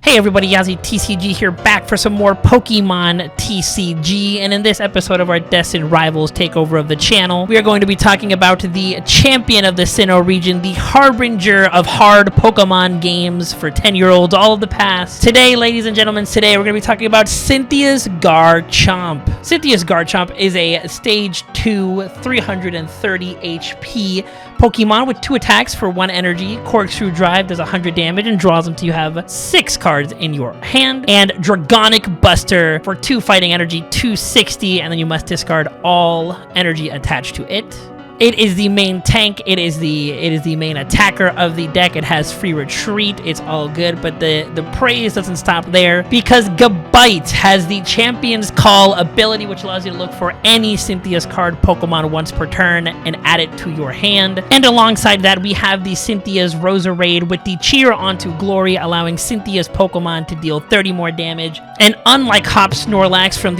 Hey everybody, Yazzie TCG here, back for some more Pokemon TCG, and in this episode of our Destined Rivals takeover of the channel, we are going to be talking about the champion of the Sinnoh region, the harbinger of hard Pokemon games for 10-year-olds all of the past. Today, ladies and gentlemen, we're going to be talking about Cynthia's Garchomp. Cynthia's Garchomp is a Stage 2, 330 HP Pokemon with 2 attacks for 1 energy. Corkscrew Drive does 100 damage and draws until you have 6 cards in your hand. And Dragonic Buster for 2 fighting energy, 260, and then you must discard all energy attached to it. It is the main tank. It is the main attacker of the deck. It has free retreat. It's all good, but the praise doesn't stop there because Gabite has the Champion's Call ability, which allows you to look for any Cynthia's card Pokemon once per turn and add it to your hand. And alongside that, we have the Cynthia's Roserade with the Cheer onto Glory, allowing Cynthia's Pokemon to deal 30 more damage. And unlike Hop Snorlax from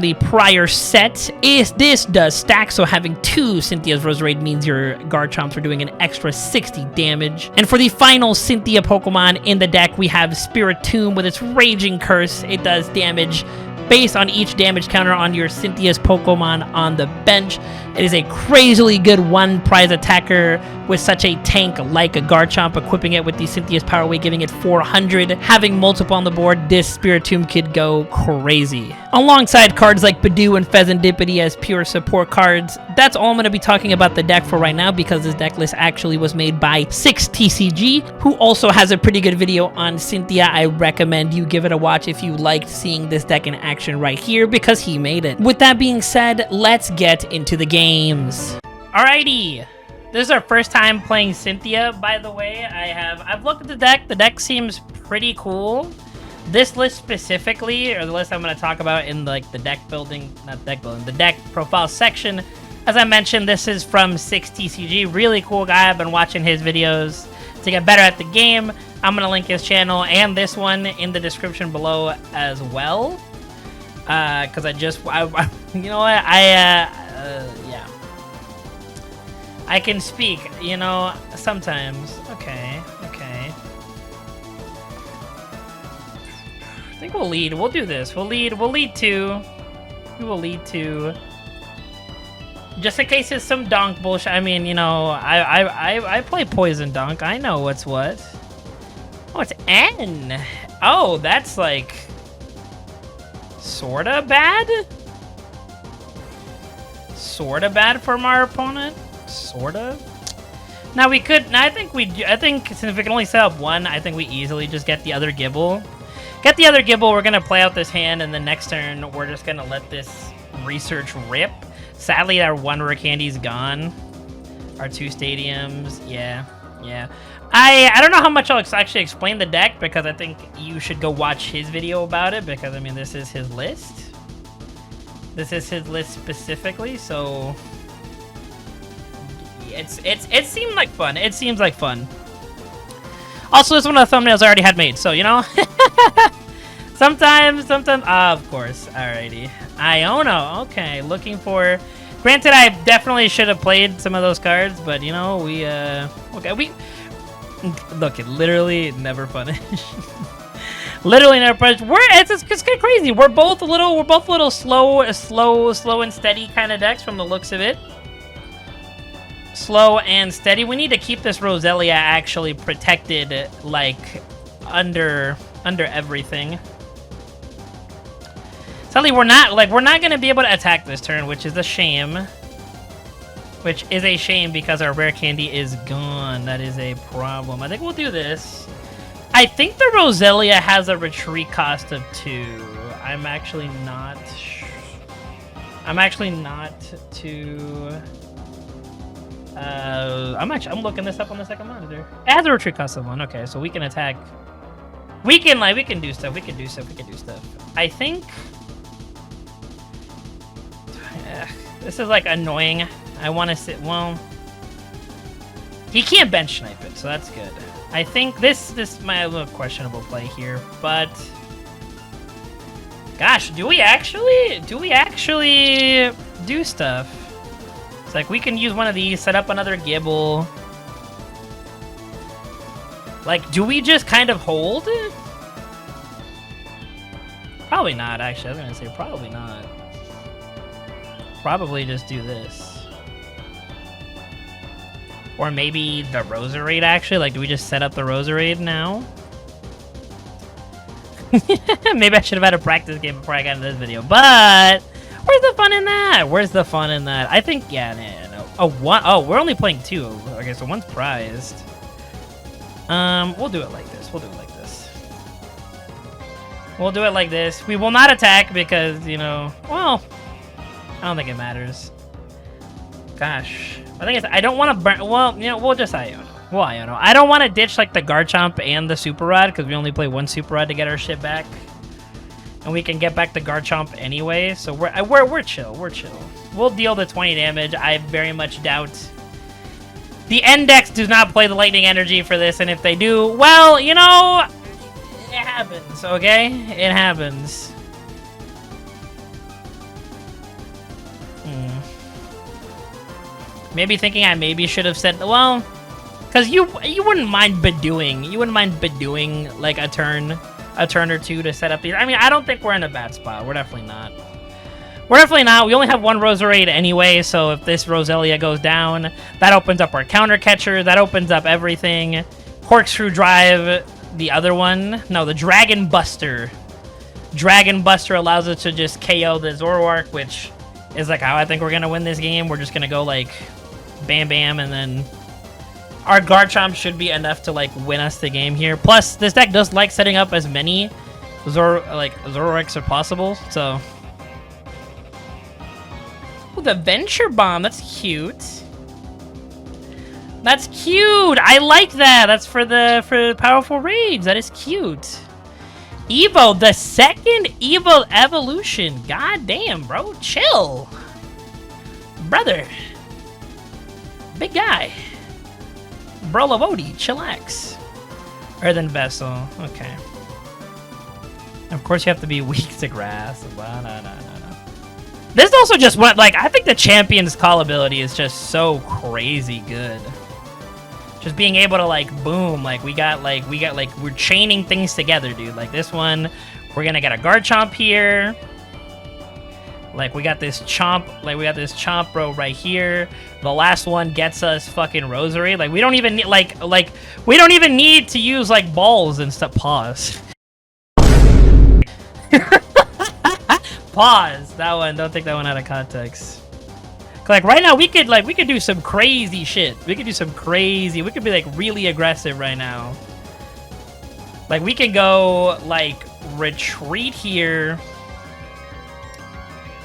the prior set, this does stack, so having 2 Cynthia's Roserade means your Garchomps are doing an extra 60 damage. And for the final Cynthia Pokemon in the deck, we have Spiritomb with its Raging Curse. It does damage based on each damage counter on your Cynthia's Pokemon on the bench. It is a crazily good 1-prize attacker with such a tank like a Garchomp, equipping it with the Cynthia's Power Weight, giving it 400. Having multiple on the board, this Spiritomb could go crazy. Alongside cards like Badoo and Pheasantipity as pure support cards, that's all I'm going to be talking about the deck for right now, because this deck list actually was made by sixtcg, who also has a pretty good video on Cynthia. I recommend you give it a watch if you liked seeing this deck in action right here, because he made it. With that being said, let's get into the games. Alrighty. This is our first time playing Cynthia, by the way. I've looked at the deck. The deck seems pretty cool. This list specifically, or the list I'm going to talk about in the deck building, the deck profile section. As I mentioned, this is from sixtcg. Really cool guy. I've been watching his videos to get better at the game. I'm going to link his channel and this one in the description below as well. Because you know what? Yeah. I can speak, you know, sometimes. Okay. I think we'll lead. We'll do this. We'll lead 2. We will lead 2. Just in case it's some donk bullshit. I mean, you know, I play Poison Donk. I know what's what. Oh, it's N. Oh, that's like sorta bad? Sorta bad from our opponent? Sorta? Now we could, I think since we can only set up 1, I think we easily just get the other Gibble. Get the other Gibble, we're gonna play out this hand, and the next turn we're just gonna let this research rip. Sadly, our 1 rare candy's gone. Our 2 stadiums, yeah. I don't know how much I'll actually explain the deck, because I think you should go watch his video about it, because I mean this is his list. This is his list specifically, so it seemed like fun. It seems like fun. Also, this is one of the thumbnails I already had made, so you know. sometimes, of course. Alrighty, Iono. Okay, looking for. Granted, I definitely should have played some of those cards, but you know, we look, it literally never punish. Literally never punish. It's kind of crazy. We're both a little slow and steady kind of decks from the looks of it. Slow and steady. We need to keep this Roselia actually protected, like under everything. Sadly, we're not going to be able to attack this turn, which is a shame. Which is a shame because our rare candy is gone. That is a problem. I think we'll do this. I think the Roselia has a retreat cost of 2. I'm actually not too. I'm looking this up on the second monitor. It has a retreat cost of 1. Okay, so we can attack. We can do stuff. We can do stuff. I think. This is like annoying. I want to sit. Well, he can't bench snipe it, so that's good. I think this might have a questionable play here, but gosh, do we actually do stuff? It's like we can use one of these, set up another Gibble. Like, do we just kind of hold? Probably not, actually. I was gonna say probably not. Probably just do this. Or maybe the Roserade, actually. Like, do we just set up the Roserade now? Maybe I should have had a practice game before I got into this video. But where's the fun in that? Where's the fun in that? I think, yeah, no. Oh, one. Oh, we're only playing 2. Okay, so one's prized. We'll do it like this. We'll do it like this. We'll do it like this. We will not attack because, you know, well, I don't think it matters. Gosh. I think it's, I don't want to burn, well, you know, we'll just Iono. Well, Iono. I don't want to ditch, like, the Garchomp and the Super Rod because we only play 1 Super Rod to get our shit back. And we can get back the Garchomp anyway, so we're chill. We're chill. We'll deal the 20 damage. I very much doubt. The end decks do not play the Lightning Energy for this, and if they do, well, you know, it happens, okay? It happens. Maybe thinking I maybe should have said, well, because you wouldn't mind bedewing like a turn or two to set up these. I mean, I don't think we're in a bad spot. We're definitely not. We're definitely not. We only have 1 Roserade anyway, so if this Roselia goes down, that opens up our counter catcher. That opens up everything. Corkscrew Drive, the other one. No, the Dragon Buster. Dragon Buster allows us to just KO the Zoroark, which is like how I think we're going to win this game. We're just going to go like bam bam, and then our Garchomp should be enough to like win us the game here. Plus, this deck does like setting up as many Zoroarks as possible, so... Ooh, the Venture Bomb, that's cute. That's cute. I like that. That's for the powerful raids. That is cute. Evo, the second Evo evolution. God damn, bro. Chill. Brother. Big guy. Bro Lavodi, chillax. Earthen Vessel. Okay. Of course you have to be weak to grass. No. This is also just what, like, I think the Champion's Call ability is just so crazy good. Just being able to, like, boom, like, we're chaining things together, dude. Like, this one, we're gonna get a Garchomp here. Like, we got this Chomp, bro, right here. The last one gets us fucking Roserade. Like, we don't even need, we don't even need to use, like, balls and stuff. Pause. Pause. That one, don't take that one out of context. Like, right now, we could do some crazy shit. We could be, like, really aggressive right now. Like, we can go, like, retreat here.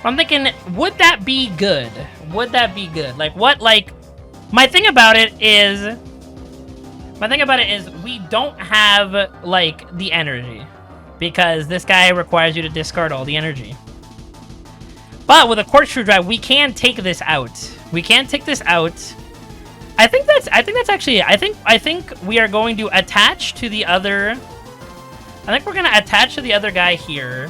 I'm thinking, would that be good? Would that be good? Like, what, like, my thing about it is we don't have, like, the energy. Because this guy requires you to discard all the energy. But with a Corkscrew Drive, we can take this out. We can take this out. I think we are going to attach to the other... I think we're going to attach to the other guy here.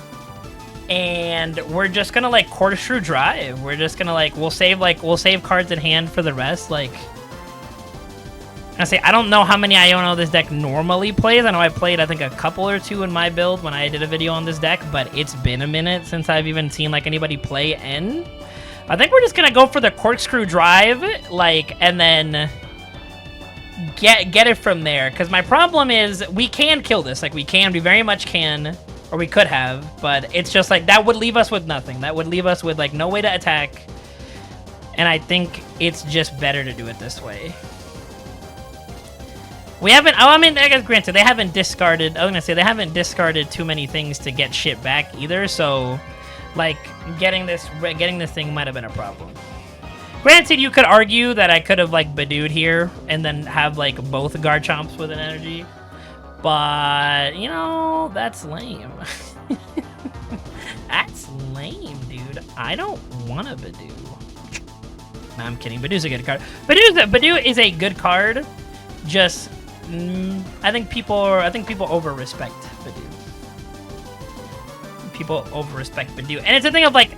And we're just going to, like, Corkscrew Drive. We're just going to, like, we'll save cards in hand for the rest. Like, I don't know how many Iono this deck normally plays. I know I played, I think, a couple or 2 in my build when I did a video on this deck, but it's been a minute since I've even seen, like, anybody play N. I think we're just gonna go for the Corkscrew Drive, like, and then get it from there. Because my problem is we can kill this. Like, we very much can, or we could have, but it's just, like, that would leave us with nothing. That would leave us with, like, no way to attack. And I think it's just better to do it this way. We haven't, I mean, I guess granted, they haven't discarded, I was gonna say, they haven't discarded too many things to get shit back either, so, like, getting this thing might have been a problem. Granted, you could argue that I could have, like, Bedewed here, and then have, like, both Garchomps with an energy, but, you know, that's lame. That's lame, dude. I don't want to Bedew. Nah, I'm kidding, Bedew's a good card. Bedew is a good card, just... I think people over-respect Bedew. People over-respect Bedew. And it's a thing of, like,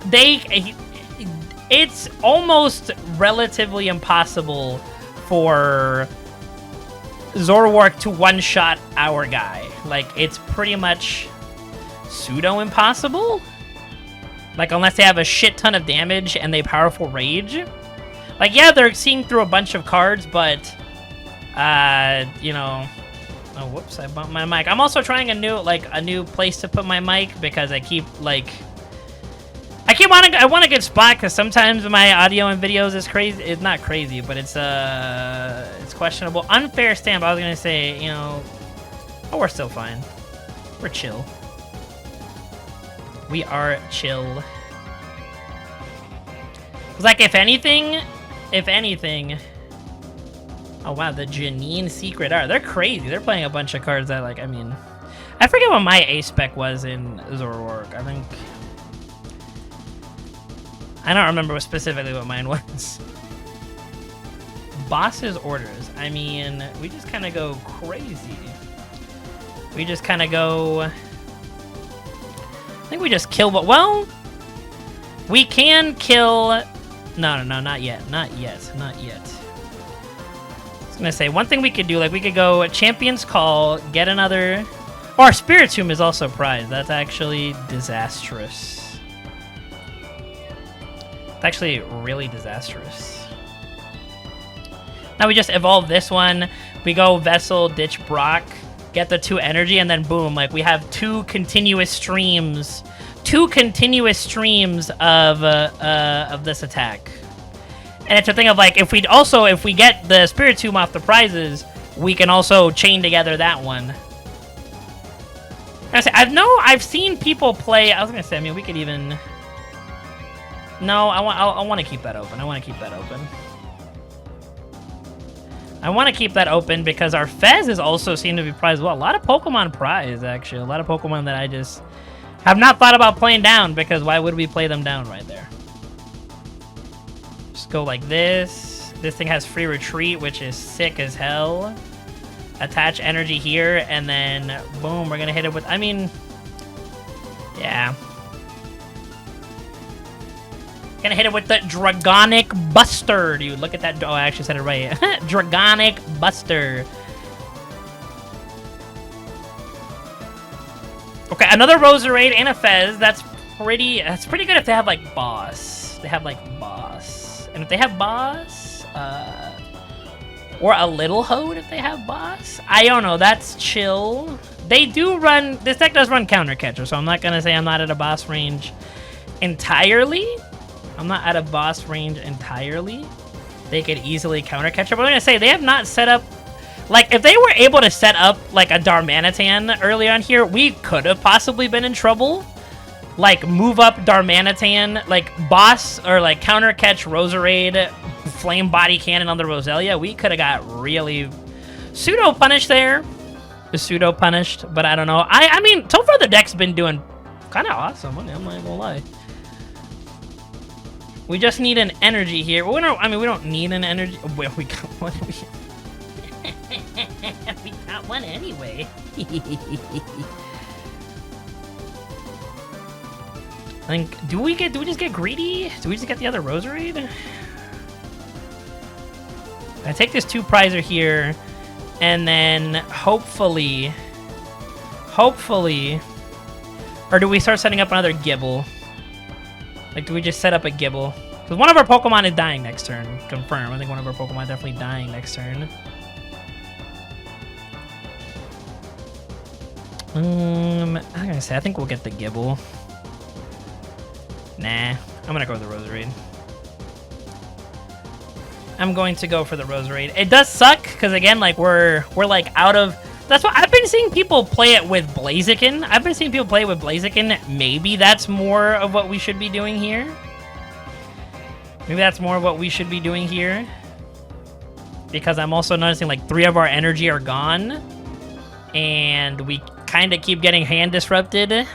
it's almost relatively impossible for Zoroark to one-shot our guy. Like, it's pretty much pseudo impossible. Like, unless they have a shit ton of damage and they powerful rage. Like, yeah, they're seeing through a bunch of cards, but, you know... Oh, whoops, I bumped my mic. I'm also trying a new place to put my mic because I keep, like... I want a good spot because sometimes my audio and videos is crazy. It's not crazy, but it's questionable. Unfair stamp, I was going to say, you know... Oh, we're still fine. We're chill. We are chill. It's like, if anything... Oh, wow, the Janine Secret Art. They're crazy. They're playing a bunch of cards that, like, I mean... I forget what my A-spec was in Zoroark. I think... I don't remember specifically what mine was. Boss's orders. I mean, we just kind of go crazy. We just kind of go... I think we just kill what... Well... We can kill... No, not yet. Not yet. Not yet. I was gonna say, one thing we could do, like, we could go Champion's Call, get another... Or Spiritomb is also prized. That's actually disastrous. It's actually really disastrous. Now we just evolve this one. We go Vessel, ditch Brock, get the 2 energy, and then boom, like, we have 2 continuous streams. 2 continuous streams of this attack. And it's a thing of, like, if we get the Spiritomb off the prizes, we can also chain together that one. I've seen people play. I was gonna say, I mean, we could even. No, I want to keep that open. I want to keep that open because our Fez is also seem to be prized well. A lot of Pokemon prized, actually. A lot of Pokemon that I just have not thought about playing down because why would we play them down right there? Just go like this. This thing has free retreat, which is sick as hell. Attach energy here, and then boom, we're gonna hit it with. I mean, yeah. Gonna hit it with the Dragonic Buster, dude. Look at that. Oh, I actually said it right. Dragonic Buster. Okay, another Roserade and a Fez. That's pretty good if they have, like, Boss. They have, like, Boss. And if they have Boss, or a Little Hode if they have Boss. I don't know, that's chill. They do run, this deck does run Counter Catcher, so I'm not gonna say I'm not at a boss range entirely. I'm not at a boss range entirely. They could easily Counter Catcher, but I'm gonna say they have not set up, like, if they were able to set up, like, a Darmanitan early on here, we could have possibly been in trouble. Like, move up Darmanitan, like, boss, or, like, Counter Catch Roserade, Flame Body Cannon on the Roselia. We could have got really pseudo-punished there. Pseudo-punished, but I don't know. I mean, so far the deck's been doing kind of awesome. I'm not gonna lie. We just need an energy here. We don't need an energy. Well, we got one. We got one anyway. I think, do we just get greedy? Do we just get the other Roserade? I take this 2 prizer here, and then hopefully, or do we start setting up another Gibble? Like, do we just set up a Gibble? Because one of our Pokemon is dying next turn. Confirm. I think one of our Pokemon is definitely dying next turn. I'm gonna say, I think we'll get the Gibble. Nah, I'm gonna go with the Roserade. I'm going to go for the Roserade. It does suck, because again, like, we're like out of... That's what I've been seeing people play it with Blaziken. Maybe that's more of what we should be doing here. Because I'm also noticing, like, 3 of our energy are gone. And we kind of keep getting hand disrupted.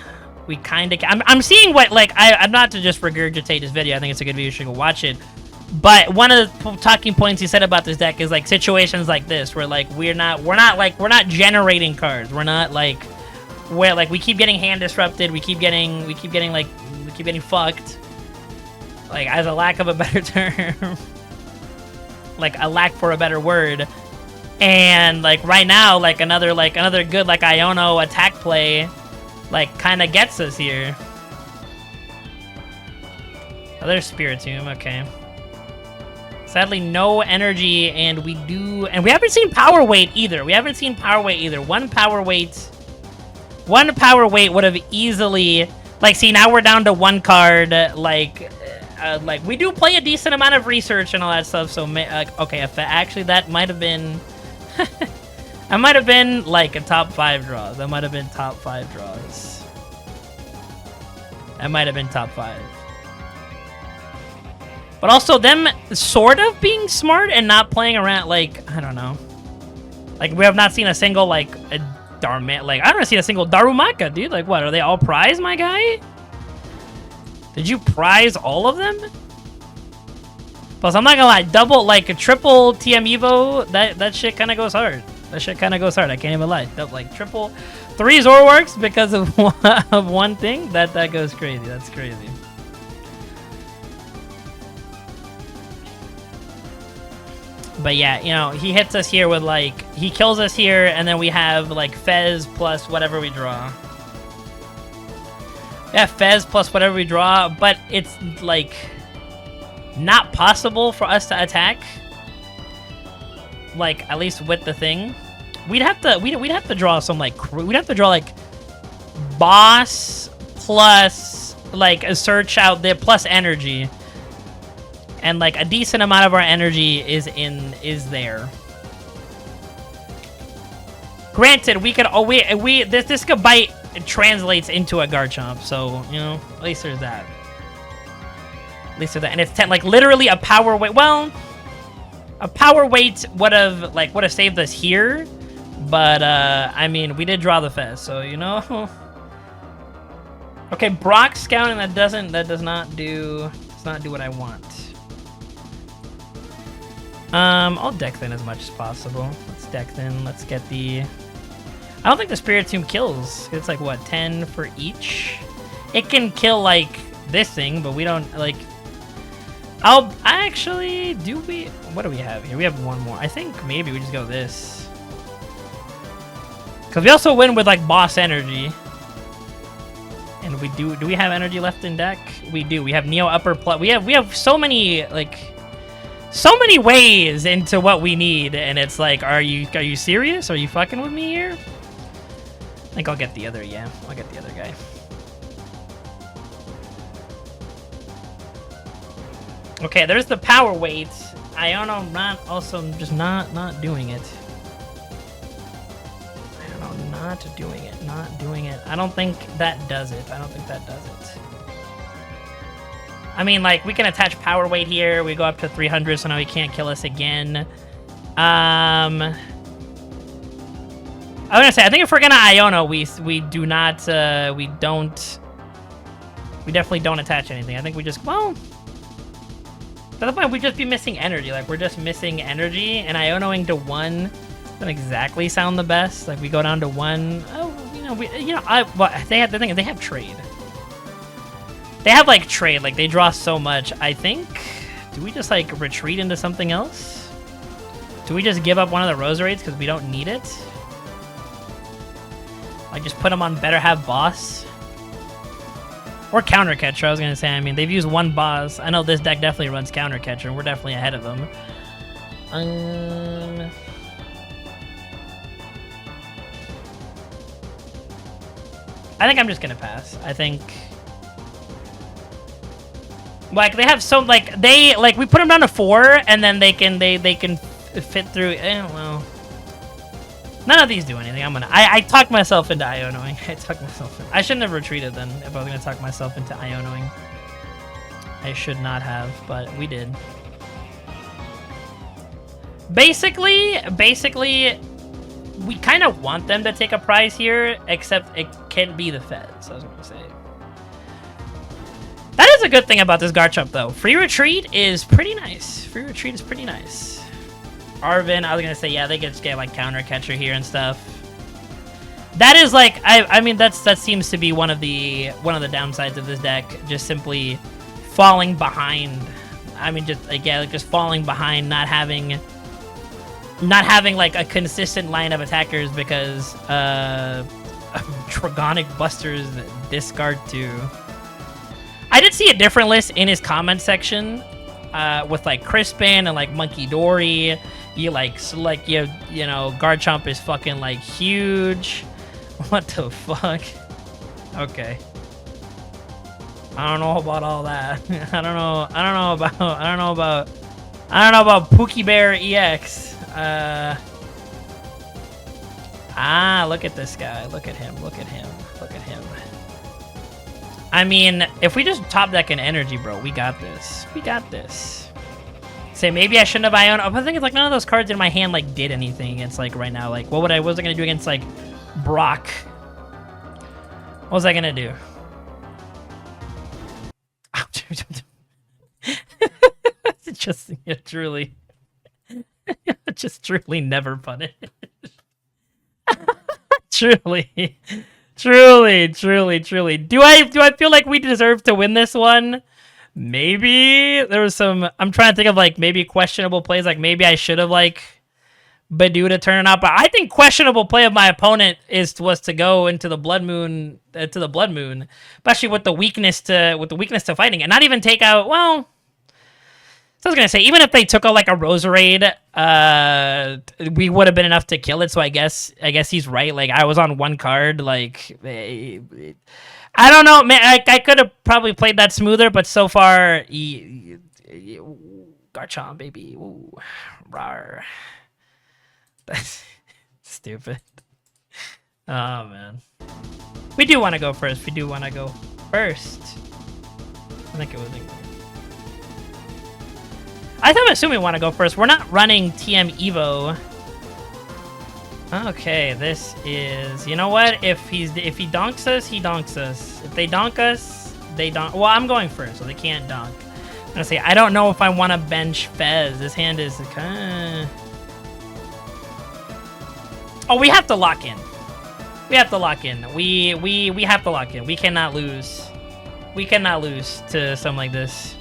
I'm seeing what, like, I'm not to just regurgitate this video. I think it's a good video. You should go watch it. But one of the talking points he said about this deck is, like, situations like this where, like, we're not generating cards. We're not, like, where, like, we keep getting hand disrupted. We keep getting fucked. Like, as a lack of a better term. Like, a lack for a better word. And, like, right now, like, another good, like, Iono attack play like, kind of gets us here. Oh, there's Spiritomb, okay. Sadly, no energy, and we haven't seen Power Weight either. One Power Weight would have easily, like, see, now we're down to one card, like, we do play a decent amount of research and all that stuff, so, okay, actually, that might have been, that might have been, like, a top 5 draw. That might have been top 5 draws. That might have been top 5. But also them sort of being smart and not playing around, like, I don't know. Like, we have not seen a single, like, I haven't seen a single Darumaka, dude. Like, what, are they all prize, my guy? Did you prize all of them? Plus, I'm not gonna lie, a triple TM Evo, that shit kind of goes hard. I can't even lie. Like, triple 3 Zoroarks because of one thing? That goes crazy. That's crazy. But yeah, you know, he hits us here with, like, he kills us here, and then we have, like, Fez plus whatever we draw. Yeah, Fez plus whatever we draw, but it's, like, not possible for us to attack. Like, at least with the thing. We'd have to draw some, like, we'd have to draw, like, boss plus, like, a search out there plus energy. And, like, a decent amount of our energy is there. Granted, we could this could bite translates into a Garchomp, so, you know, at least there's that. And it's 10, like, literally a Power Weight. Well, a Power Weight would have saved us here, but I mean, we did draw the Fez, so, you know. Okay, Brock Scouting, does not do what I want. I'll deck thin as much as possible. Let's deck thin. Let's get the... I don't think the Spiritomb kills. It's like, what, 10 for each? It can kill, like, this thing, but we don't, like... What do we have here? We have one more. I think maybe we just go this. Because we also win with, like, boss energy. And we do we have energy left in deck? We do. We have Neo Upper Plus. We have so many, like... So many ways into what we need, and it's like, are you serious? Are you fucking with me here? I think I'll get the other, yeah. I'll get the other guy. Okay, there's the Power Weight. Iono just not doing it. Iono not doing it. I don't think that does it. I mean, like, we can attach Power Weight here. We go up to 300, so now he can't kill us again. I was gonna say, I think if we're gonna Iono, we definitely don't attach anything. I think we just, well, at that point, we'd just be missing energy. Like, we're just missing energy, and Ionoing to 1 doesn't exactly sound the best. Like, we go down to 1. Oh, they have trade. They have, like, trade. Like, they draw so much. I think... Do we just, like, retreat into something else? Do we just give up one of the Roserades because we don't need it? Like, just put them on Better Have Boss? Or Counter Catcher, I was going to say. I mean, they've used one boss. I know this deck definitely runs Counter Catcher, and we're definitely ahead of them. I think I'm just going to pass. I think... Like, they have so, like, we put them down to 4, and then they can fit through, well. None of these do anything. I talked myself into Ionoing. I shouldn't have retreated then, if I was going to talk myself into Ionoing. I should not have, but we did. Basically, we kind of want them to take a prize here, except it can't be the Feds, I was going to say. That is a good thing about this Garchomp, though. Free Retreat is pretty nice. Arvin, I was gonna say, yeah, they could just get, like, Counter Catcher here and stuff. That is, like, I mean, that seems to be one of the downsides of this deck. Just simply falling behind. I mean, just, like, yeah, like, just falling behind, not having, like, a consistent line of attackers because, Dragonic Busters discard 2. I did see a different list in his comment section with like Crispin and like Monkey Dory. You like you know, Garchomp is fucking like huge. What the fuck? Okay. I don't know about all that. I don't know about Pookie Bear EX. Look at this guy. Look at him. I mean, if we just top deck an energy, bro, we got this. Say maybe I shouldn't have Ion. I think it's like none of those cards in my hand like did anything. It's like right now, like what was I gonna do against like Brock? What was I gonna do? Just truly never punished. truly. Do I feel like we deserve to win this one? Maybe there was some. I'm trying to think of like maybe questionable plays. Like maybe I should have like Badoo to turn it up. But I think questionable play of my opponent was to go into the Blood Moon, especially with the weakness to fighting and not even take out. Well, so I was gonna say even if they took out like a Roserade, we would have been enough to kill it. So I guess he's right. Like I was on one card. Like I don't know, man. I could have probably played that smoother, but so far, Garchomp, baby, ooh, rawr. That's stupid. Oh man, we do want to go first. I think it was. I'm assuming we want to go first. We're not running TM Evo. Okay, this is. You know what? If he donks us, he donks us. If they donk us, they donk. Well, I'm going first, so they can't donk. I'm gonna say I don't know if I want to bench Fez. This hand is kind of. Oh, we have to lock in. We have to lock in. We have to lock in. We cannot lose. We cannot lose to something like this.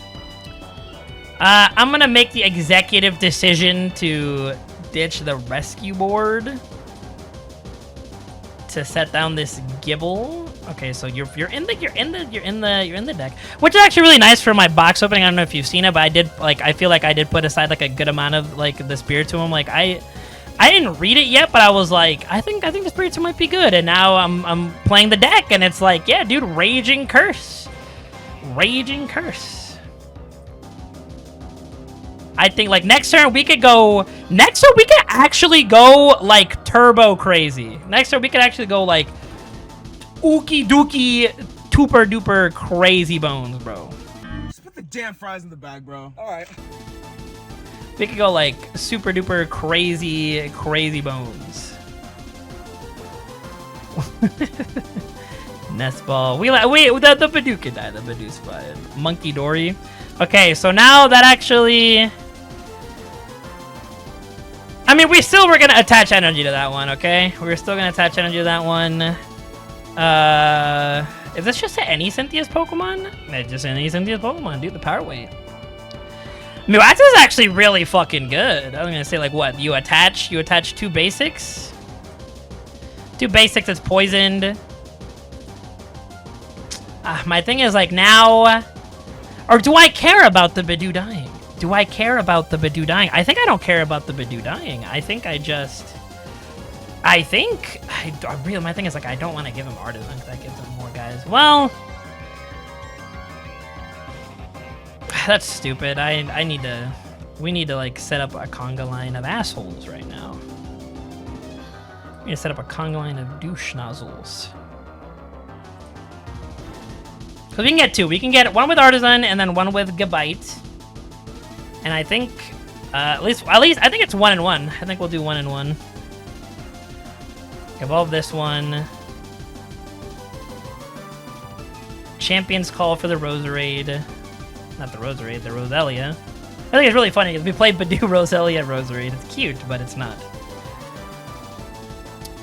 I'm gonna make the executive decision to ditch the rescue board to set down this Gibble. Okay, so you're in the deck, which is actually really nice for my box opening. I don't know if you've seen it, but I feel like I did put aside like a good amount of like the Spiritomb. Like I didn't read it yet, but I was like, I think the Spiritomb might be good. And now I'm playing the deck, and it's like, yeah, dude, Raging Curse. I think like next turn we could actually go like turbo crazy. Next turn we could actually go like ookie dookie tuper duper crazy bones, bro. Just put the damn fries in the bag, bro. All right. We could go like super duper crazy bones. Nest ball. The Badoo could die. The Badoo's fine. Monkey Dory. Okay, so now that actually. I mean, we're gonna attach energy to that one, okay? We're still gonna attach energy to that one. Is this just any Cynthia's Pokemon? It's just any Cynthia's Pokemon, dude. The power weight. Muax is actually really fucking good. I was gonna say, like, what? You attach 2 basics? 2 basics that's poisoned. My thing is, like, now. Or do I care about the Badoo dying? I think I don't care about the Badoo dying. My thing is like I don't want to give him Artisan because that gives him more guys. Well, that's stupid. We need to like set up a conga line of assholes right now. We need to set up a conga line of douche nozzles. Because we can get 2. We can get one with Artisan and then one with Gabite. And I think, at least, I think it's 1 and 1. I think we'll do 1 and 1. Evolve this one. Champion's Call for the Roserade. Not the Roserade, the Roselia. I think it's really funny because we played Badoo, Roselia, Roserade. It's cute, but it's not.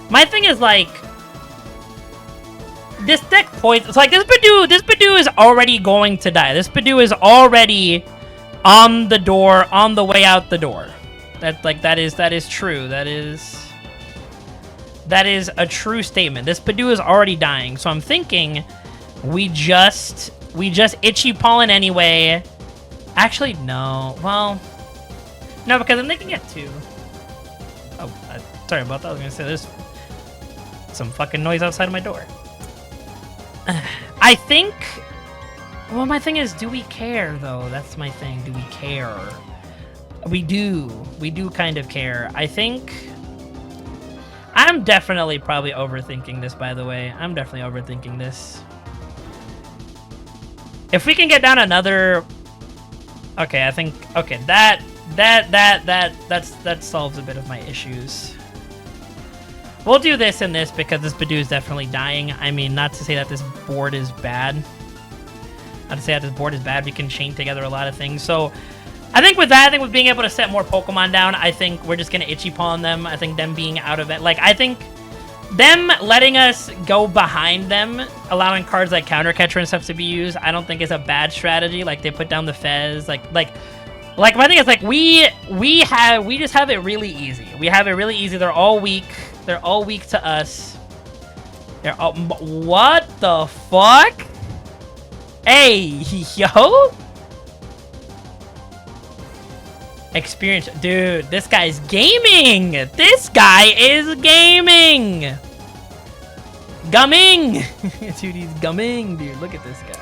My thing is like, this deck points. It's like this Badoo is already going to die. This Badoo is already on the door, on the way out the door. That is true. That That is a true statement. This Badoo is already dying, so I'm thinking we just itchy pollen anyway. Actually, no. Well, no, because then they can get two. Oh, sorry about that. I was gonna say there's some fucking noise outside of my door. I think. Well, my thing is, do we care though? That's my thing. Do we care? We do. We do kind of care. I think. I'm definitely probably overthinking this, by the way. I'm definitely overthinking this. If we can get down another... Okay, I think... Okay, that solves a bit of my issues. We'll do this and this because this Badoo is definitely dying. I mean, not to say that this board is bad. Not to say that this board is bad. We can chain together a lot of things. So... I think with that, I think with being able to set more Pokemon down, I think we're just going to itchy paw on them. I think them being out of it. Like, I think them letting us go behind them, allowing cards like Counter Catcher and stuff to be used, I don't think is a bad strategy. Like, they put down the Fez. Like my thing is, like, we just have it really easy. We have it really easy. They're all weak. They're all weak to us. They're all... What the fuck? Hey, yo? Experience, dude, this guy's gaming. This guy is gaming. Gumming. Dude, he's gumming, dude. Look at this guy.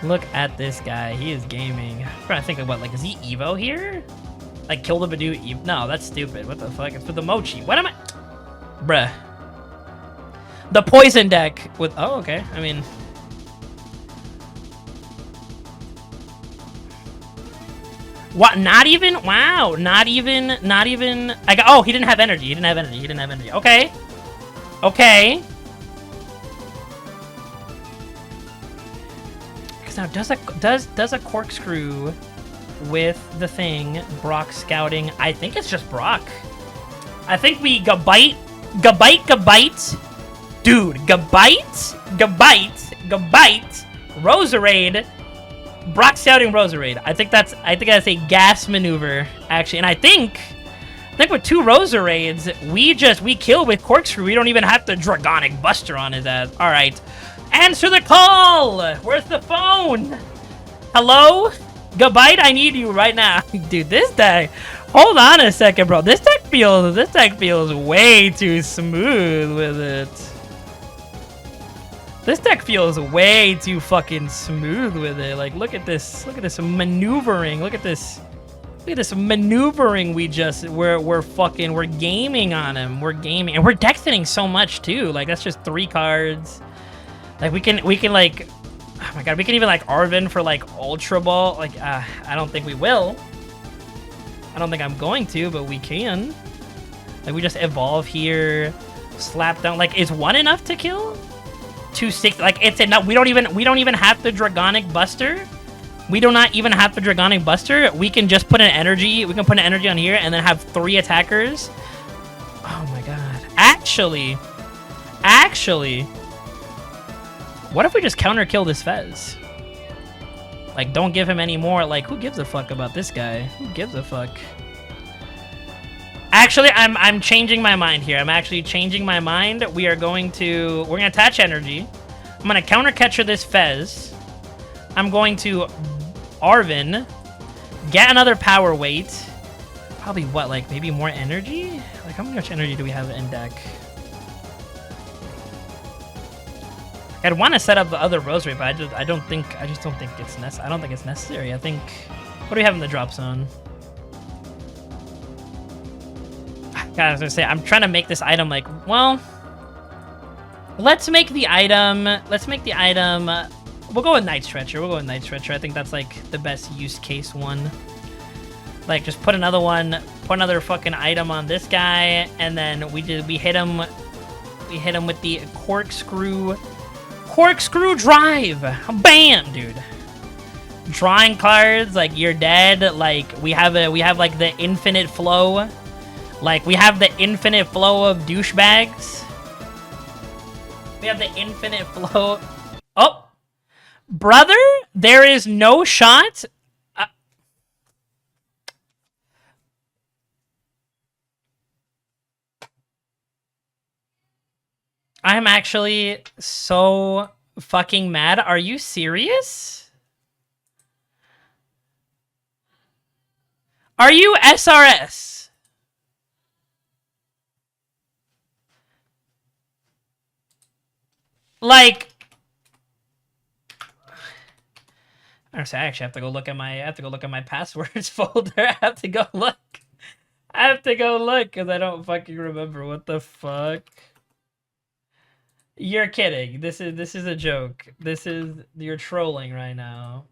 Look at this guy. He is gaming. I'm trying to think of what, like, is he Evo here? Like, kill the Badoo Evo? No, that's stupid. What the fuck? It's for the Mochi. What am I? Bruh. The poison deck with, oh, okay. I mean... What? Not even? Wow. Not even. I got. Oh, he didn't have energy. He didn't have energy. Okay. Okay. Because now does a corkscrew with the thing Brock scouting? I think it's just Brock. I think we gabite, dude. Gabite. Roserade. Brock scouting Roserade. I think that's a gas maneuver, actually. And I think with two Roserades, we kill with Corkscrew. We don't even have to Dragonic Buster on his ass. Alright. Answer the call! Where's the phone? Hello? Gabite, I need you right now. Dude, this deck... Hold on a second, bro. This deck feels way too smooth with it. This deck feels way too fucking smooth with it. Like, look at this maneuvering. Look at this maneuvering. We're gaming on him. We're gaming, and we're deck thinning so much too. Like, that's just 3 cards. Like, we can like, oh my god, we can even like Arven for like Ultra Ball. Like, I don't think we will. I don't think I'm going to, but we can. Like, we just evolve here, slap down. Like, is 1 enough to kill? 2-6, like, it's enough. We don't even have the Dragonic Buster. We do not even have the Dragonic Buster. We can just put an energy. We can put an energy on here and then have 3 attackers. Oh my god. Actually, what if we just counter kill this Fez? Like, don't give him any more. Like, who gives a fuck about this guy? Who gives a fuck? Actually, I'm changing my mind here. I'm actually changing my mind. We're gonna attach energy. I'm gonna counter catcher this Fez. I'm going to Arven, get another power weight. Probably what, like maybe more energy? Like, how much energy do we have in deck? I'd want to set up the other Rosary, but I just don't think it's necessary. I don't think it's necessary. I think, what do we have in the drop zone? God, I was gonna say, I'm trying to make this item like, well, let's make the item, we'll go with Night Stretcher. I think that's like the best use case one. Like, just put another fucking item on this guy, and then we hit him with the corkscrew drive. Bam, dude. Drawing cards, like, you're dead. Like, we have like the infinite flow. Like, we have the infinite flow of douchebags. We have the infinite flow. Oh, brother, there is no shot. I'm actually so fucking mad. Are you serious? Are you SRS? Like, I actually have to go look at my passwords folder. I have to go look because I don't fucking remember. What the fuck? You're kidding. This is a joke. You're trolling right now.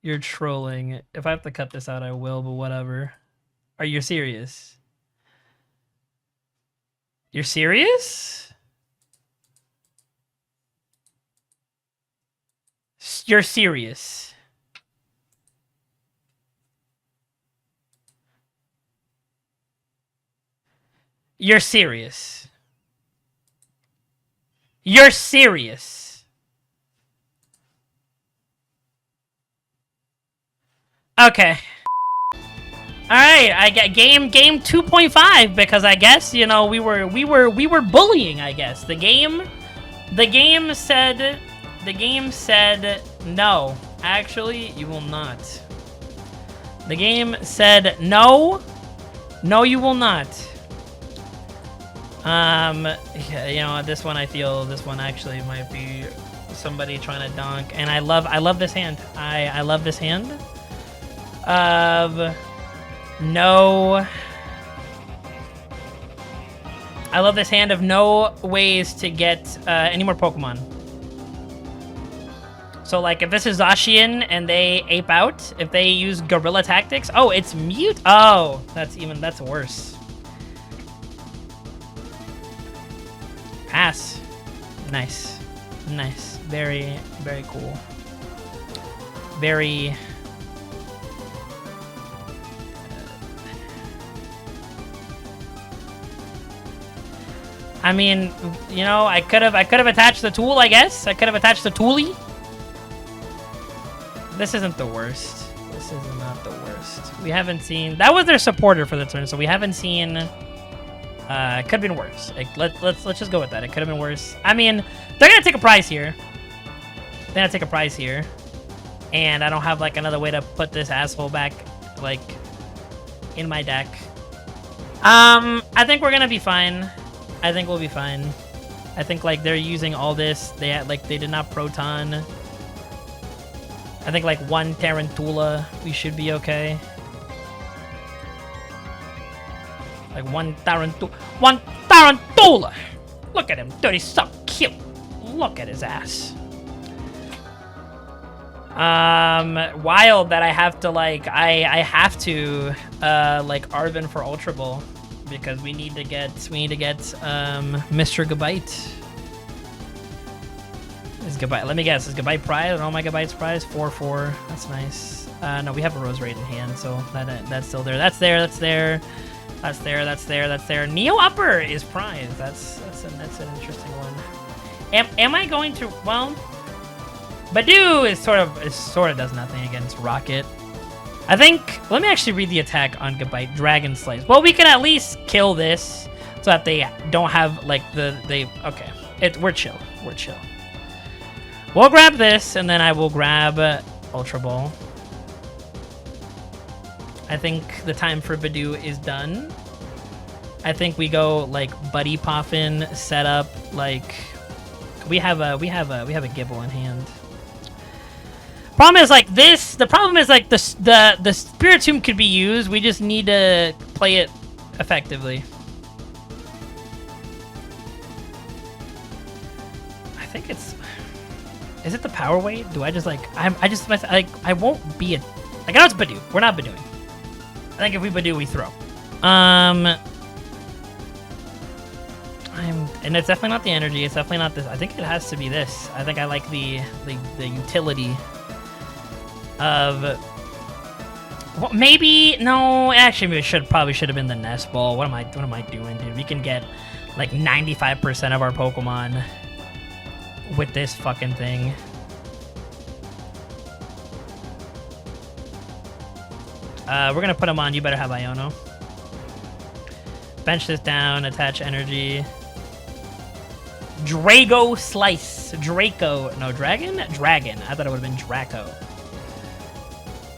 You're trolling. If I have to cut this out, I will, but whatever. Are you serious? You're serious? You're serious. You're serious. You're serious. Okay. All right, I get game 2.5 because I guess, you know, we were bullying, I guess. The game said no. Actually, you will not. The game said no. No, you will not. Yeah, you know, this one I feel this one actually might be somebody trying to dunk, and I love this hand. I love this hand. No. I love this hand of no ways to get any more Pokemon. So, like, if this is Zacian and they ape out, if they use Guerrilla Tactics, oh, it's mute. Oh, that's worse. Pass. Nice. Nice. Very, very cool. Very... I mean, you know, I could have attached the tool, I guess. I could have attached the toolie. This isn't the worst. This is not the worst. We haven't seen... That was their supporter for the turn, so we haven't seen... it could have been worse. Like, let's just go with that. It could have been worse. I mean, they're gonna take a prize here. They're gonna take a prize here. And I don't have, like, another way to put this asshole back, like, in my deck. I think we're gonna be fine. I think we'll be fine. I think, like, they're using all this. They had, like, they did not Proton. I think, like, one Tarantula, we should be okay. Like, one Tarantula! Look at him, dude, he's so cute. Look at his ass. Wild that I have to, like, I have to, like, Arven for Ultra Ball. Because we need to get Mr. Gabite. Is Gabite, let me guess, is Gabite prize? All my Gabite's prize? 4/4. That's nice. No, we have a Rose Raid in hand, so that's still there. That's there. That's there. That's there. That's there. That's there. Neo Upper is prize. That's an interesting one. Am I going to? Well, Badoo is sort of does nothing against Rocket. I think, let me actually read the attack on Gabite. Dragon Slice. Well, we can at least kill this so that they don't have, like, okay. We're chill. We're chill. We'll grab this, and then I will grab Ultra Ball. I think the time for Badoo is done. I think we go, like, Buddy Poffin, set up, like, we have a Gibble in hand. Problem is, like, this, the problem is, like, the Spiritomb could be used. We just need to play it effectively. I think it's, is it the Power Weight? Do I just, like, I won't be a, like, I know it's Badoo. We're not Badooing. I think if we Badoo, we throw. And it's definitely not the energy. It's definitely not this. I think it has to be this. I think I like the utility of, well, maybe no. Actually, it probably should have been the Nest Ball. What am I doing, dude? We can get like 95% of our Pokemon with this fucking thing. We're gonna put them on. You better have Iono. Bench this down. Attach energy. Drago Slice. Draco. No, Dragon? Dragon. I thought it would have been Draco.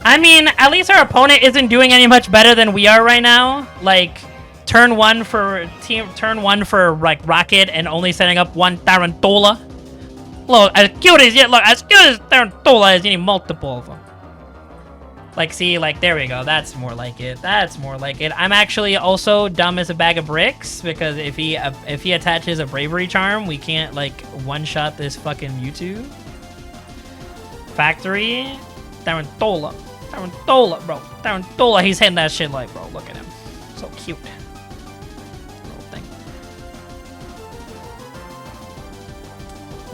I mean, at least our opponent isn't doing any much better than we are right now. Like, turn one for like Rocket and only setting up one Tarantula. Look, as cute as Tarantula is, you need multiple of them. Like, see, like, there we go. That's more like it. That's more like it. I'm actually also dumb as a bag of bricks because if he attaches a bravery charm, we can't like one-shot this fucking Mewtwo. Factory, Tarantula, bro. Tarantula, he's hitting that shit like, bro. Look at him, so cute. Little thing.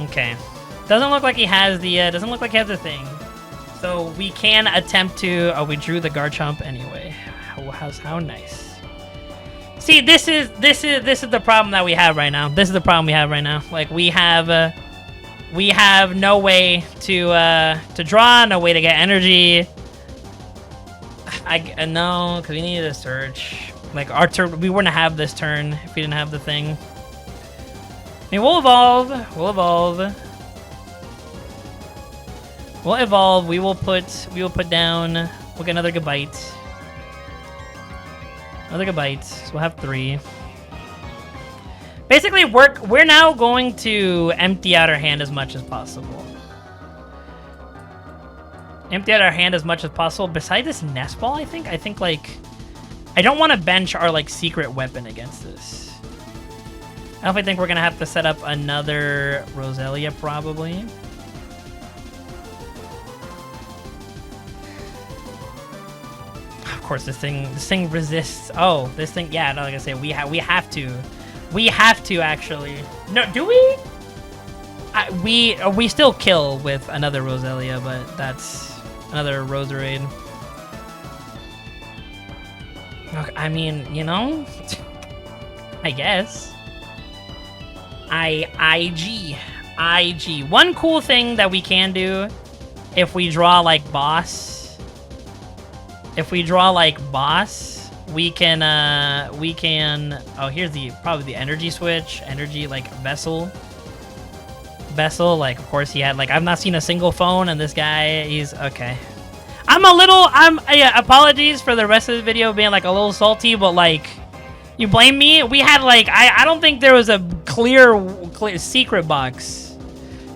Okay, doesn't look like he has the thing. So we can attempt to. Oh, we drew the Garchomp anyway. How nice. See, this is the problem that we have right now. This is the problem we have right now. Like we have no way to draw, no way to get energy. No, because we needed a search. Like our turn, we wouldn't have this turn if we didn't have the thing. I mean, we'll evolve. We'll evolve. We will put down. We'll get another Gabite. So we'll have 3. Basically, we're now going to empty out our hand as much as possible. Besides this nest ball, I think like I don't want to bench our like secret weapon against this. I definitely think we're gonna have to set up another Roselia probably. Of course, this thing resists. Oh, this thing. Yeah, no, like I say, we have to actually. No, do we? We still kill with another Roselia, but that's another Roserade. Okay, I mean, you know, I guess. IG. One cool thing that we can do if we draw like boss. We can, oh, here's probably the energy switch, like Vessel, like, of course he had, like, I've not seen a single phone, and this guy, he's, okay. Apologies for the rest of the video being, like, a little salty, but, like, you blame me? We had, like, I don't think there was a clear secret box.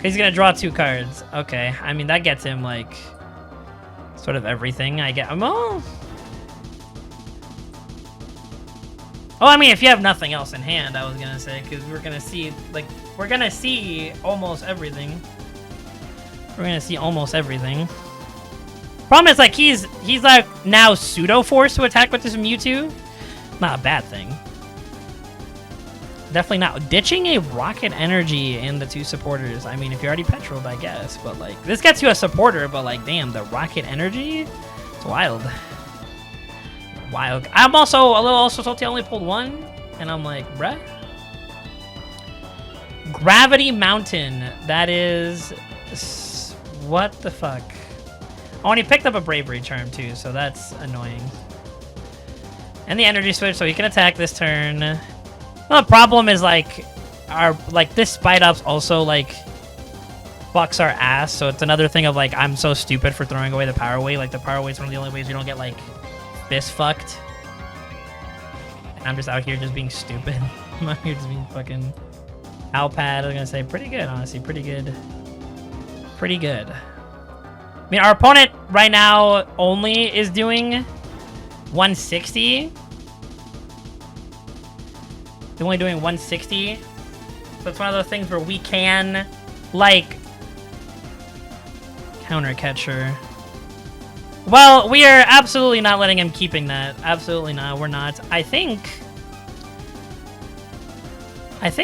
He's gonna draw 2 cards. Okay, I mean, that gets him, like, sort of everything. Oh, I mean, if you have nothing else in hand, I was gonna say, because we're gonna see almost everything. Problem is, like, he's like now pseudo forced to attack with this Mewtwo. Not a bad thing. Definitely not. Ditching a Rocket Energy in the 2 supporters. I mean, if you're already petroled, I guess. But, like, this gets you a supporter, but, like, damn, the Rocket Energy? It's wild. I'm also a little salty. I only pulled 1. And I'm like, bruh. Gravity Mountain. That is... What the fuck? Oh, and he picked up a Bravery Charm, too. So that's annoying. And the Energy Switch, so he can attack this turn. Well, the problem is, like, this Spite Ops also, like, fucks our ass, so it's another thing of, like, I'm so stupid for throwing away the Power Weight. Like, the Power Weight's one of the only ways we don't get, like, fist fucked. And I'm just out here just being stupid. I'm out here just being fucking Alpad. I was gonna say, pretty good, honestly. Pretty good. I mean, our opponent right now only is doing 160. They're only doing 160. So it's one of those things where we can, like, counter catcher. Well, we are absolutely not letting him keeping that. Absolutely not. We're not. I think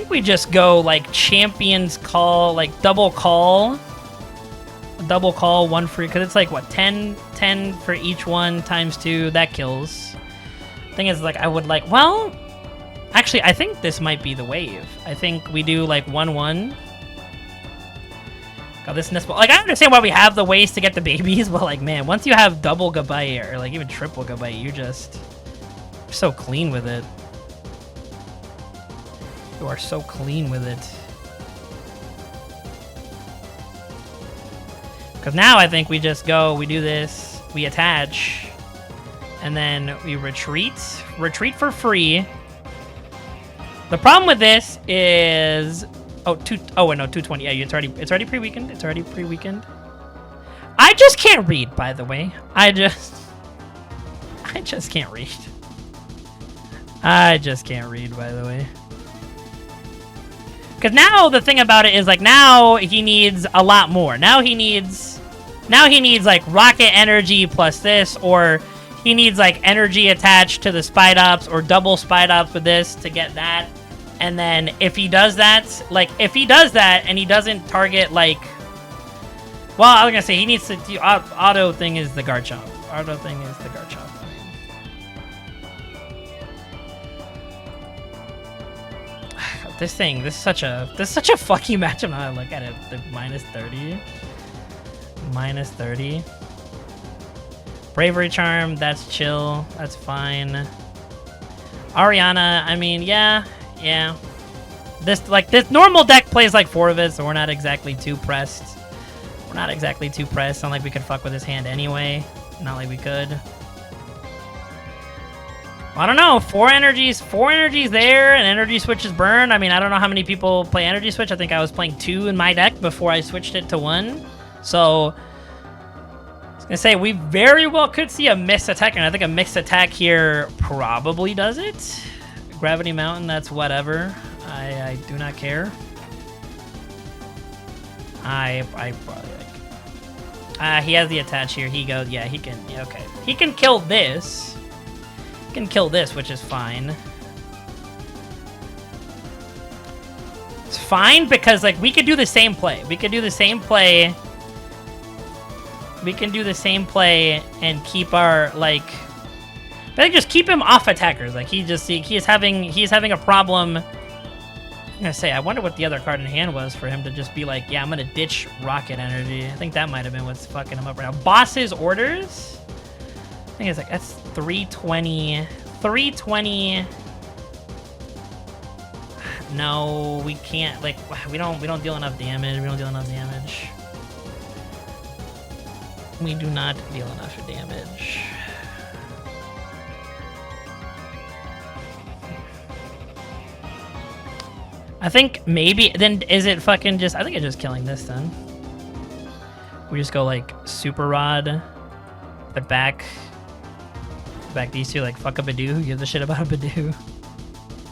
we just go, like, Champion's Call, like, double call, 1 free, because it's like, what, 10 for each one times 2. That kills. Thing is, like, I would like, well, actually, I think this might be the wave. I think we do, like, 1-1. God, this nest ball. Like, I understand why we have the ways to get the babies, but, like, man, once you have double Gabite, or, like, even triple Gabite, you're so clean with it. You are so clean with it. Because now I think we just go, we do this, we attach, and then we retreat. Retreat for free. The problem with this is... Oh, wait, no, 220. Yeah, it's already pre-weakened. It's already pre-weakened. I just can't read, by the way. I just can't read. I just can't read, by the way. Because now the thing about it is, like, now he needs a lot more. Now he needs, like, rocket energy plus this, or he needs, like, energy attached to the Spide Ops, or double Spide Ops with this to get that. And then if he does that, like, if he does that and he doesn't target, like... Well, I was going to say, he needs to... Auto thing is the Garchomp. Auto thing is the Garchomp. This is such a fucking matchup. Now I look at it, the -30, -30. Bravery Charm, that's chill, that's fine. Ariana, I mean, yeah. This normal deck plays like 4 of it, so we're not exactly too pressed. Not like we could fuck with his hand anyway. Not like we could. I don't know, 4 energies there, and energy switches burn. I mean, I don't know how many people play energy switch. I think I was playing 2 in my deck before I switched it to 1. So, I was gonna say, we very well could see a mixed attack, and I think a mixed attack here probably does it. Gravity Mountain, that's whatever. I do not care. I probably like... he has the attach here. He goes, yeah, he can, yeah, okay. He can kill this. Can kill this, which is fine. It's fine because, like, we could do the same play. We can do the same play and keep our, like... I think just keep him off attackers. Like, he is having a problem. I'm gonna say, I wonder what the other card in hand was for him to just be like, yeah, I'm gonna ditch rocket energy. I think that might have been what's fucking him up right now. Boss's orders? I think it's like, that's 320. 320. No, we can't, like, we don't deal enough damage. We do not deal enough damage. I think maybe, then is it fucking just, I think it's just killing this then. We just go like Super Rod, but back these two, like fuck a Badoo, who gives a shit about a Badoo.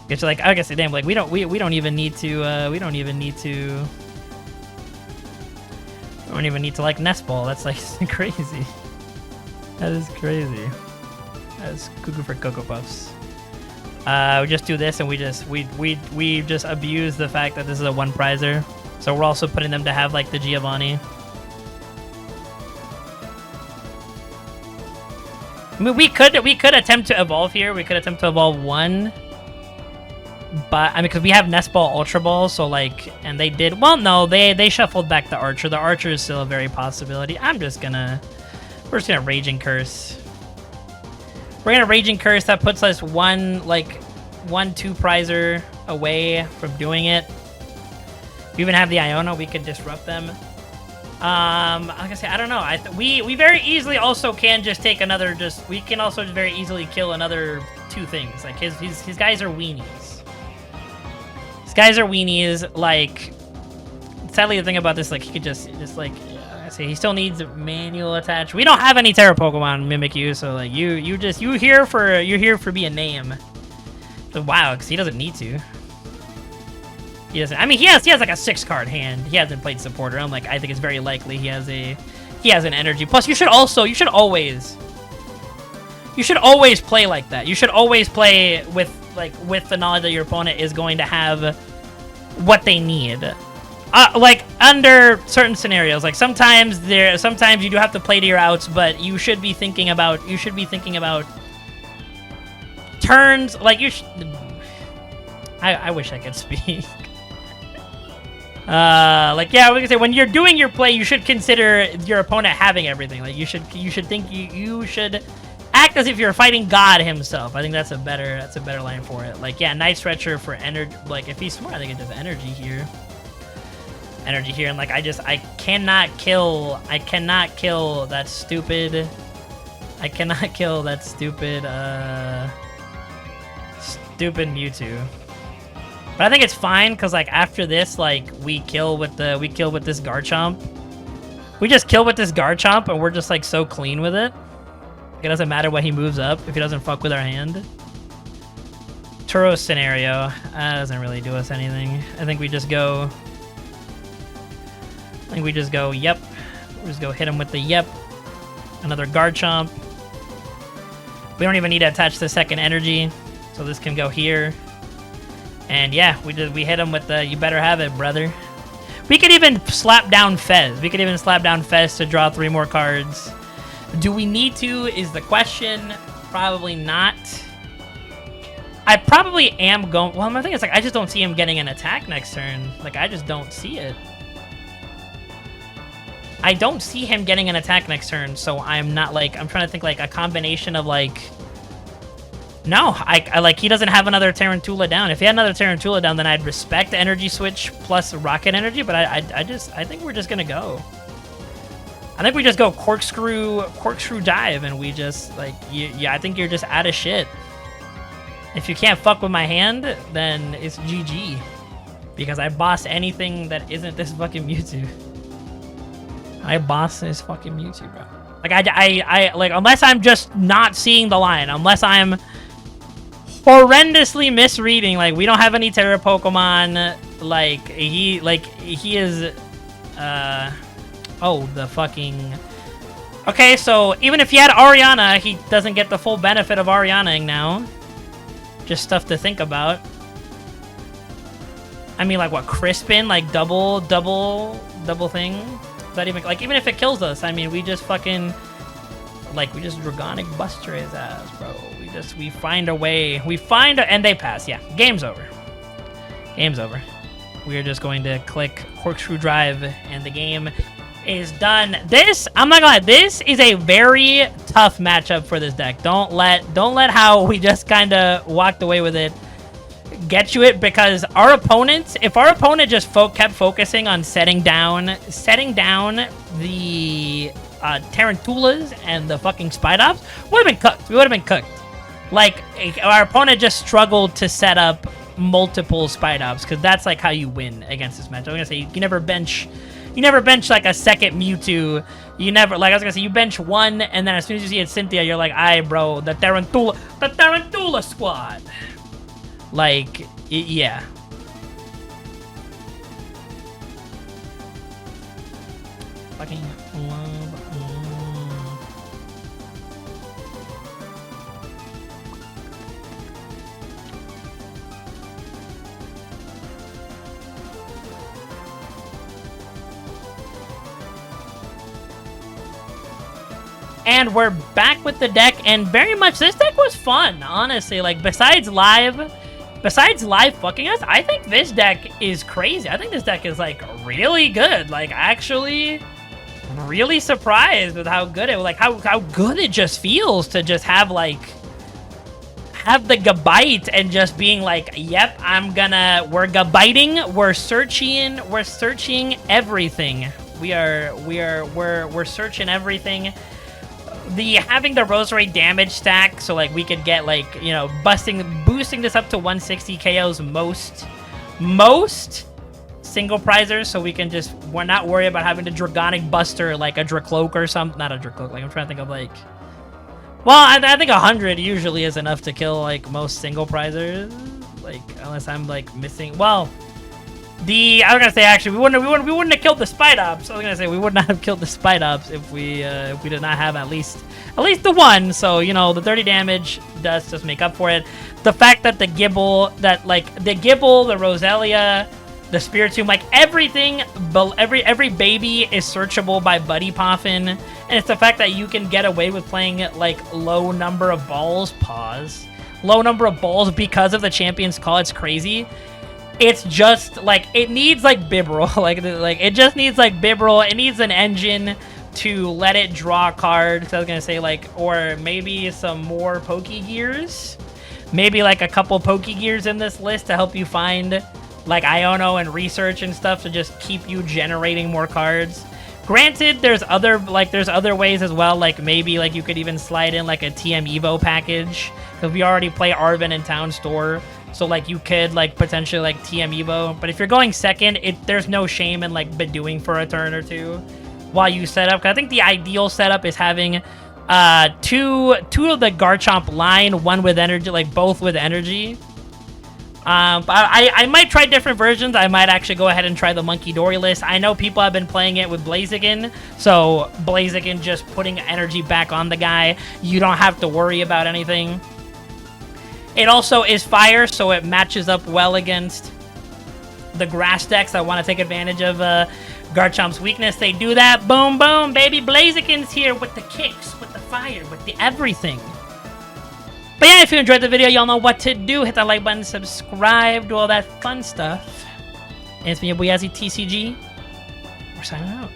It's like, I guess, damn, like we don't even need to like Nest Ball. That's like crazy. That is crazy. That's cuckoo for Cocoa Puffs. We just do this, and we just abuse the fact that this is a 1-prizer. So we're also putting them to have like the Giovanni. I mean, we could attempt to evolve here. We could attempt to evolve 1, but I mean, because we have Nest Ball, Ultra Ball, so like, and they did well. No, they shuffled back the Archer. The Archer is still a very possibility. We're just gonna Raging Curse. We're gonna Raging Curse. That puts us one 2-prizer away from doing it. We even have the Iona. We could disrupt them. Like I say, I don't know. We very easily also can just take another. We can also just very easily kill another 2 things. Like his guys are weenies. His guys are weenies. Like, sadly, the thing about this, like, he could just like. He still needs manual attach. We don't have any Terra Pokemon Mimic You, so like you here for be a name. So, wow, because he doesn't need to. He doesn't. I mean, he has like a 6-card hand. He hasn't played supporter. I think it's very likely he has an energy. Plus, you should always play like that. You should always play with the knowledge that your opponent is going to have what they need. Like under certain scenarios, like sometimes you do have to play to your outs, but you should be thinking about turns. Like I wish I could speak. Like, yeah, we can say when you're doing your play, you should consider your opponent having everything. Like you should act as if you're fighting God himself. I think that's a better line for it. Like, yeah, Night Stretcher for energy. Like if he's smart, I think it does energy here. energy here, and like I cannot kill that stupid stupid Mewtwo. But I think it's fine because like after this, like we kill with this Garchomp. We just kill with this Garchomp and we're just like so clean with it. It doesn't matter what he moves up if he doesn't fuck with our hand. Turo scenario doesn't really do us anything. I think we just go. Yep. We just go hit him with the yep. Another Garchomp. We don't even need to attach the second energy, so this can go here. And yeah, we hit him with the you better have it, brother. We could even slap down Fez. To draw 3 more cards. Do we need to is the question. Probably not. I probably am going. Well, my thing is like I just don't see him getting an attack next turn. Like I just don't see it. I don't see him getting an attack next turn, so I'm not like I'm trying to think like a combination of like. No, I like he doesn't have another Tarantula down. If he had another Tarantula down, then I'd respect Energy Switch plus Rocket Energy. But I think we're just gonna go. I think we just go corkscrew dive, and we just like yeah. I think you're just out of shit. If you can't fuck with my hand, then it's GG. Because I boss anything that isn't this fucking Mewtwo. I boss this fucking Mewtwo, bro. Like I like unless I'm just not seeing the line, unless I'm horrendously misreading, like we don't have any Terra Pokemon, like he is oh, the fucking okay, so even if he had Ariana, he doesn't get the full benefit of Arianaing now. Just stuff to think about. I mean, like what, Crispin, like double thing? Is that even like even if it kills us, I mean we just fucking like we just Dragonic Buster his ass, bro. We find a way. And they pass. Yeah, game's over. We are just going to click Corkscrew Drive, and the game is done. This, I'm not gonna lie, this is a very tough matchup for this deck. Don't let how we just kind of walked away with it get you it, because our opponents, if our opponent just kept focusing on setting down the Tarantulas and the fucking Spidops, we would have been cooked. Like, our opponent just struggled to set up multiple Spidops, because that's like how you win against this match. I'm gonna say you never bench like a second Mewtwo. You never, like I was gonna say, you bench one, and then as soon as you see it Cynthia, you're like, aye, bro, the Tarantula squad. Like, yeah. Fucking love. And we're back with the deck, and very much this deck was fun, honestly. Like, besides live fucking us, I think this deck is crazy. I think this deck is like really good. Like, actually really surprised with how good it, like how good it just feels to just have the Gabite and just being like, yep, we're Gabiting, we're searching everything. We're searching everything. Having the Rosary damage stack, so like we could get like, you know, boosting this up to 160 KOs most single prizers, so we're not worried about having to Dragonic Buster like a Dracloak or something. Not a Dracloak, like I'm trying to think of like, well, I think 100 usually is enough to kill like most single prizers, like unless I'm like missing, well, I was gonna say actually we wouldn't have killed the Spidops. I was gonna say we would not have killed the Spidops if we did not have at least the one. So, you know, the 30 damage does just make up for it. The fact that the Gibble, the Roselia, the Spiritomb, like everything, every baby is searchable by Buddy Poffin, and it's the fact that you can get away with playing like low number of balls because of the Champion's Call. It's crazy. It's just like it needs like Bibarel, like it just needs like Bibarel. It needs an engine to let it draw cards. So I was gonna say like, or maybe some more Pokegears, maybe like a couple Pokegears in this list to help you find like Iono and research and stuff to just keep you generating more cards. Granted, there's other ways as well, like maybe like you could even slide in like a TM Evo package, because we already play Arven in Town Store, so like you could like potentially like TM Evo. But if you're going second, there's no shame in like bedewing for a turn or two while you set up. 'Cause I think the ideal setup is having two of the Garchomp line, one with energy, like both with energy. But I might try different versions. I might actually go ahead and try the Monkey Dory list. I know people have been playing it with Blaziken, so Blaziken just putting energy back on the guy. You don't have to worry about anything. It also is fire, so it matches up well against the grass decks that want to take advantage of Garchomp's weakness. They do that. Boom, boom, baby. Blaziken's here with the kicks, with the fire, with the everything. But yeah, if you enjoyed the video, y'all know what to do. Hit that like button, subscribe, do all that fun stuff. And it's me, your boy TCG. We're signing out.